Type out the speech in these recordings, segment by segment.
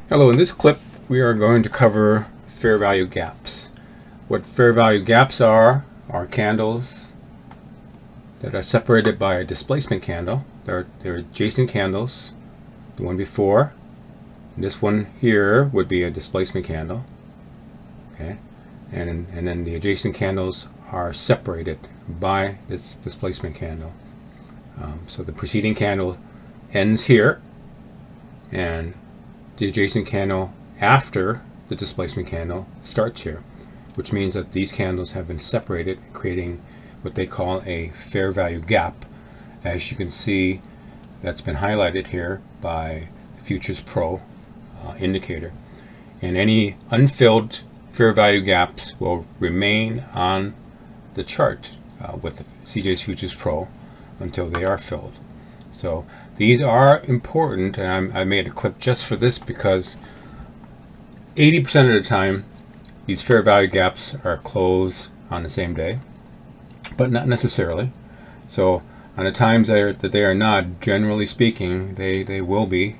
Hello, in this clip we are going to cover fair value gaps. What fair value gaps are candles that are separated by a displacement candle. They're adjacent candles. The one before, this one here would be a displacement candle. Okay, and then the adjacent candles are separated by this displacement candle. So the preceding candle ends here, and the adjacent candle after the displacement candle starts here, which means that these candles have been separated, creating what they call a fair value gap. As you can see, that's been highlighted here by the FuturesPRO indicator. And any unfilled fair value gaps will remain on the chart with the CJ's FuturesPRO until they are filled. So these are important, and I made a clip just for this because 80% of the time these fair value gaps are closed on the same day, but not necessarily. So on the times that they are not, generally speaking, they will be.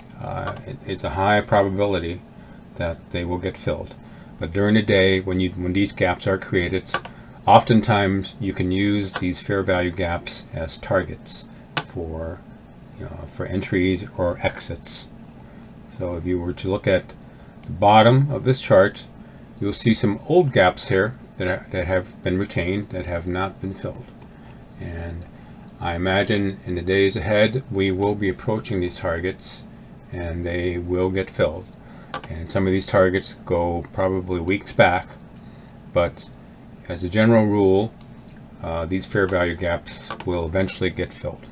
It's a high probability that they will get filled. But during the day, when these gaps are created, oftentimes you can use these fair value gaps as targets for entries or exits. So if you were to look at the bottom of this chart, you'll see some old gaps here that have been retained, that have not been filled. And I imagine in the days ahead we will be approaching these targets and they will get filled. And some of these targets go probably weeks back, but as a general rule, these fair value gaps will eventually get filled.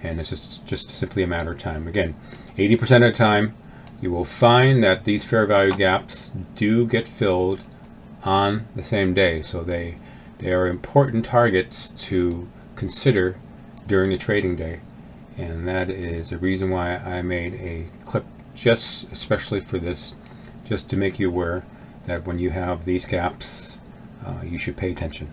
And it's just simply a matter of time. Again, 80% of the time you will find that these fair value gaps do get filled on the same day. So they are important targets to consider during the trading day. And that is the reason why I made a clip just especially for this, just to make you aware that when you have these gaps, you should pay attention.